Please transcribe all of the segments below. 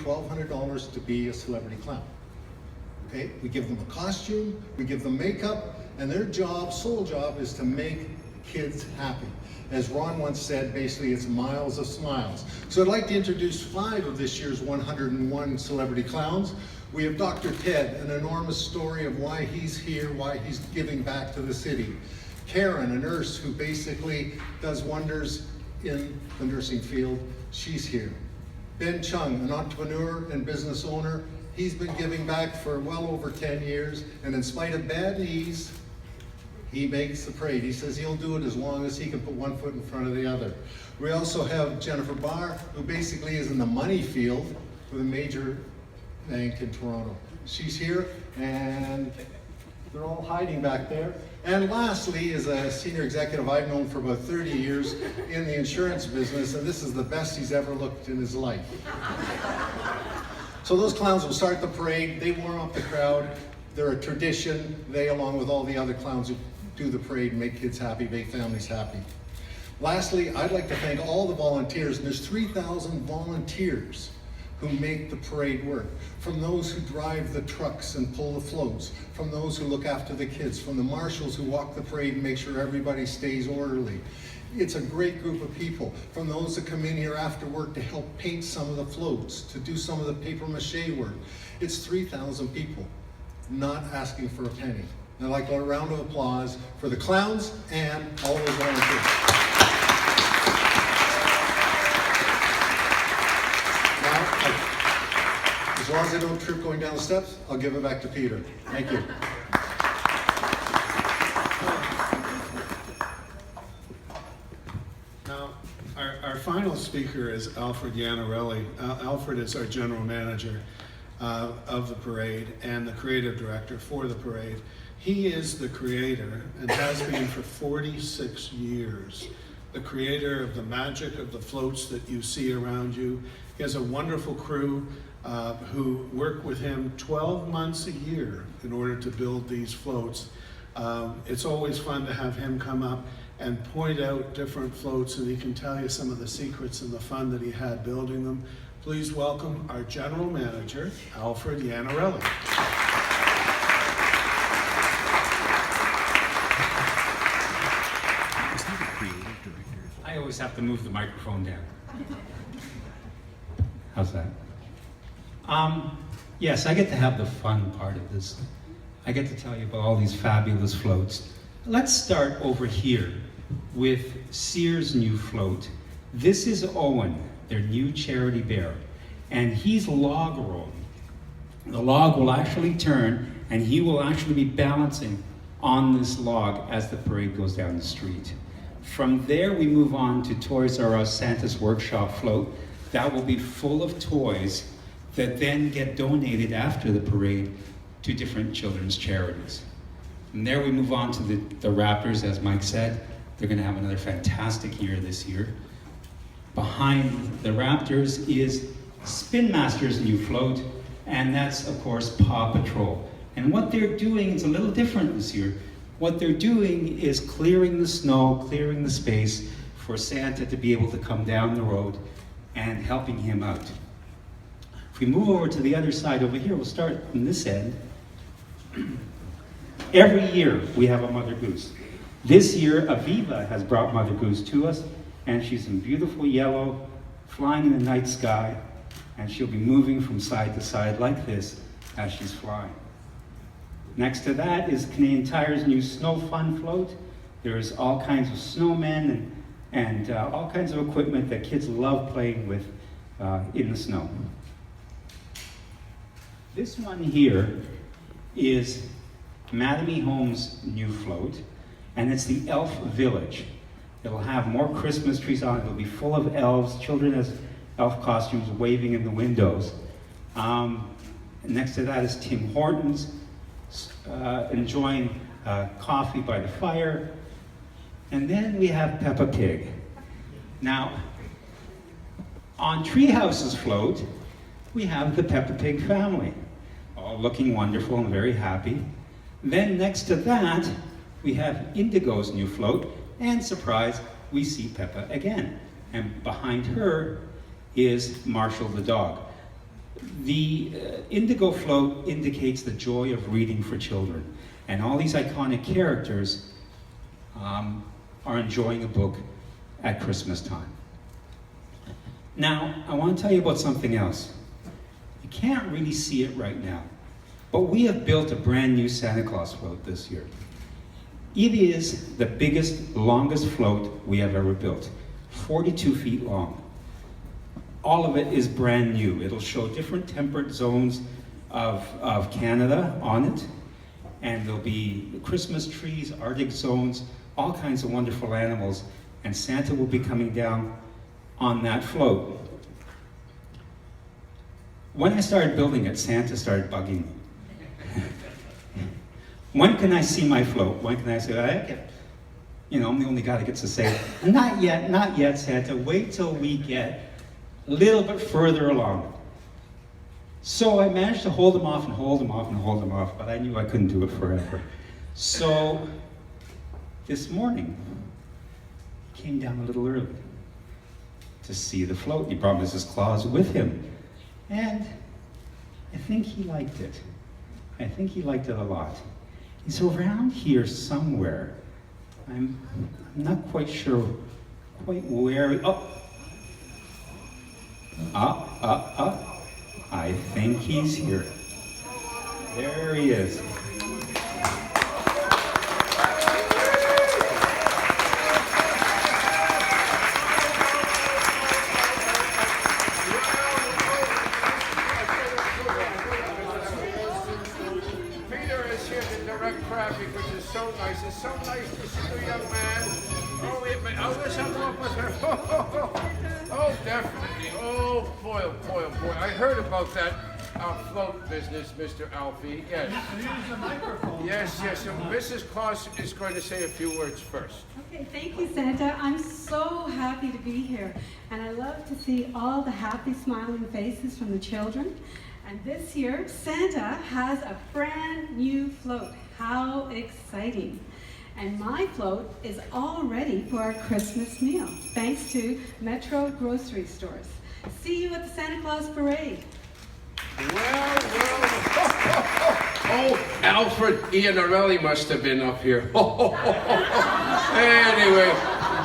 $1,200 to be a celebrity clown. Okay, we give them a costume, we give them makeup, and their job, sole job, is to make kids happy. As Ron once said, basically it's miles of smiles. So I'd like to introduce 5 of this year's 101 celebrity clowns. We have Dr. Ted, an enormous story of why he's here, why he's giving back to the city. Karen, a nurse who basically does wonders in the nursing field, she's here. Ben Chung, an entrepreneur and business owner, he's been giving back for well over 10 years, and in spite of bad knees, he makes the parade. He says he'll do it as long as he can put one foot in front of the other. We also have Jennifer Barr, who basically is in the money field with a major bank in Toronto. She's here, and they're all hiding back there. And lastly is a senior executive I've known for about 30 years in the insurance business, and this is the best he's ever looked in his life. So those clowns will start the parade. They warm up the crowd. They're a tradition. They, along with all the other clowns who do the parade, make kids happy, make families happy. Lastly, I'd like to thank all the volunteers, and there's 3,000 volunteers who make the parade work. From those who drive the trucks and pull the floats, from those who look after the kids, from the marshals who walk the parade and make sure everybody stays orderly. It's a great group of people. From those that come in here after work to help paint some of the floats, to do some of the paper mache work. It's 3,000 people, not asking for a penny. And I'd like a round of applause for the clowns and all those volunteers. Now, as long as I don't trip going down the steps, I'll give it back to Peter. Thank you. Now, our final speaker is Alfred Iannarelli. Alfred is our general manager of the parade and the creative director for the parade. He is the creator, and has been for 46 years, the creator of the magic of the floats that you see around you. He has a wonderful crew who work with him 12 months a year in order to build these floats. It's always fun to have him come up and point out different floats, and he can tell you some of the secrets and the fun that he had building them. Please welcome our general manager, Alfred Iannarelli. I always have to move the microphone down. How's that? Yes, I get to have the fun part of this. I get to tell you about all these fabulous floats. Let's start over here with Sears' new float. This is Owen, their new charity bear, and he's log rolling. The log will actually turn, and he will actually be balancing on this log as the parade goes down the street. From there, we move on to Toys R Us Santa's Workshop float. That will be full of toys that then get donated after the parade to different children's charities. From there, we move on to the Raptors, as Mike said. They're gonna have another fantastic year this year. Behind the Raptors is Spin Master's new float, and that's, of course, Paw Patrol. And what they're doing is a little different this year. What they're doing is clearing the snow, clearing the space for Santa to be able to come down the road and helping him out. If we move over to the other side over here, we'll start from this end. Every year we have a Mother Goose. This year, Aviva has brought Mother Goose to us, and she's in beautiful yellow, flying in the night sky, and she'll be moving from side to side like this as she's flying. Next to that is Canadian Tire's new Snow Fun float. There's all kinds of snowmen and all kinds of equipment that kids love playing with in the snow. This one here is Madame E. Home's new float, and it's the Elf Village. It'll have more Christmas trees on it. It'll be full of elves, children as elf costumes waving in the windows. Next to that is Tim Hortons, enjoying coffee by the fire. And then we have Peppa Pig. Now, on Treehouse's float, we have the Peppa Pig family, all looking wonderful and very happy. Then next to that, we have Indigo's new float, and surprise, we see Peppa again. And behind her is Marshall the dog. The indigo float indicates the joy of reading for children. And all these iconic characters are enjoying a book at Christmas time. Now, I want to tell you about something else. You can't really see it right now, but we have built a brand new Santa Claus float this year. It is the biggest, longest float we have ever built, 42 feet long. All of it is brand new. It'll show different temperate zones of Canada on it, and there'll be Christmas trees, Arctic zones, all kinds of wonderful animals, and Santa will be coming down on that float. When I started building it, Santa started bugging me. When can I see my float? When can I say, I'm the only guy that gets to say, not yet, Santa, wait till we get a little bit further along. So I managed to hold him off and hold him off and hold him off, but I knew I couldn't do it forever. So this morning, he came down a little early to see the float. He brought Mrs. Claus with him. And I think he liked it. I think he liked it a lot. He's around here somewhere. I'm not quite sure quite where. I think he's here. There he is. Traffic, which is so nice. It's so nice to see you, young man. Oh, wait a minute. I wish I'd walk with her. Oh, definitely. Oh, boy, oh, boy, oh, boy. I heard about that float business, Mr. Alfie. Yes. Use the microphone. Yes. So Mrs. Claus is going to say a few words first. Okay, thank you, Santa. I'm so happy to be here. And I love to see all the happy, smiling faces from the children. And this year, Santa has a brand new float. How exciting. And my float is all ready for our Christmas meal, thanks to Metro grocery stores. See you at the Santa Claus Parade. Well. Oh, Alfred Iannarelli must have been up here. Anyway,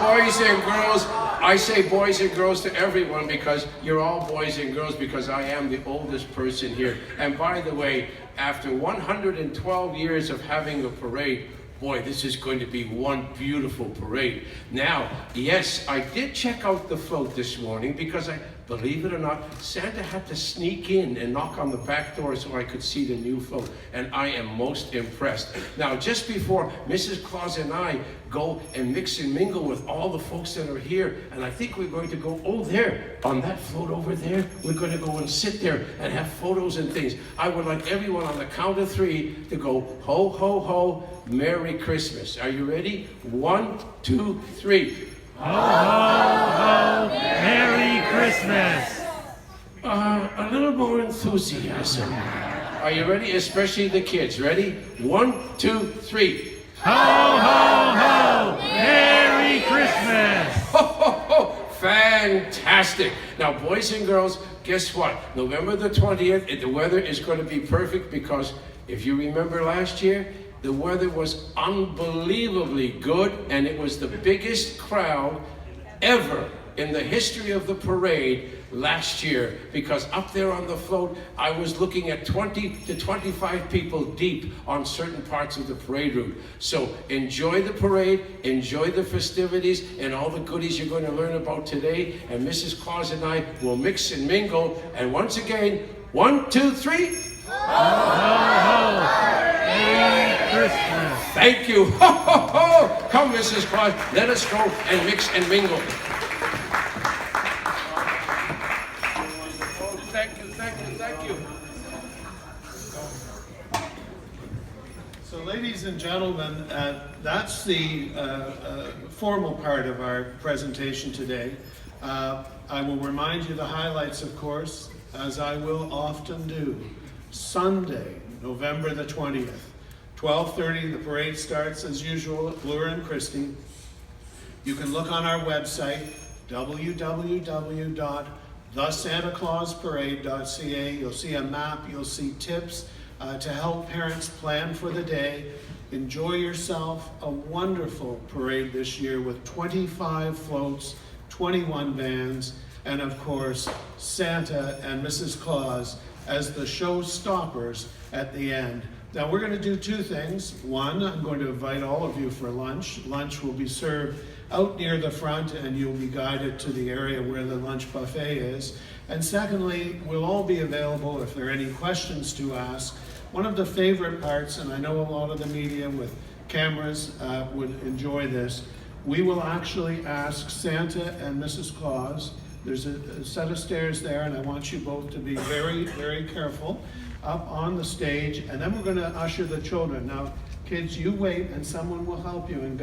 boys and girls, I say boys and girls to everyone because you're all boys and girls because I am the oldest person here. And by the way, after 112 years of having a parade, boy, this is going to be one beautiful parade. Now, yes, I did check out the float this morning because believe it or not, Santa had to sneak in and knock on the back door so I could see the new float, and I am most impressed. Now, just before Mrs. Claus and I go and mix and mingle with all the folks that are here, and I think we're going to go, there, on that float over there, we're going to go and sit there and have photos and things. I would like everyone on the count of 3 to go, ho, ho, ho, Merry Christmas. Are you ready? 1, 2, 3. Ho, ho, ho, Merry Christmas! A little more enthusiasm. Are you ready? Especially the kids. Ready? 1, 2, 3. Ho, ho, ho, Merry Christmas! Ho, ho, ho! Fantastic. Now, boys and girls, guess what? November the 20th, the weather is going to be perfect because if you remember last year, the weather was unbelievably good, and it was the biggest crowd ever in the history of the parade last year, because up there on the float, I was looking at 20 to 25 people deep on certain parts of the parade route. So enjoy the parade, enjoy the festivities, and all the goodies you're going to learn about today, and Mrs. Claus and I will mix and mingle, and once again, 1, 2, 3. Ho, ho, Merry Christmas! Thank you. Ho, ho, ho. Come, Mrs. Claus, let us go and mix and mingle. Oh, thank you. So, ladies and gentlemen, that's the formal part of our presentation today. I will remind you the highlights, of course, as I will often do. Sunday, November the 20th, 12:30, the parade starts as usual at Bloor and Christie. You can look on our website, www.bloorandchristieparade's.com. thesantaclausparade.ca. You'll see a map, you'll see tips to help parents plan for the day. Enjoy yourself. A wonderful parade this year with 25 floats, 21 bands, and of course, Santa and Mrs. Claus as the show stoppers at the end. Now we're going to do two things. One, I'm going to invite all of you for lunch. Lunch will be served out near the front and you'll be guided to the area where the lunch buffet is. And secondly, we'll all be available if there are any questions to ask. One of the favorite parts, and I know a lot of the media with cameras would enjoy this, we will actually ask Santa and Mrs. Claus. There's a set of stairs there, and I want you both to be very, very careful up on the stage, and then we're going to usher the children. Now, kids, you wait, and someone will help you and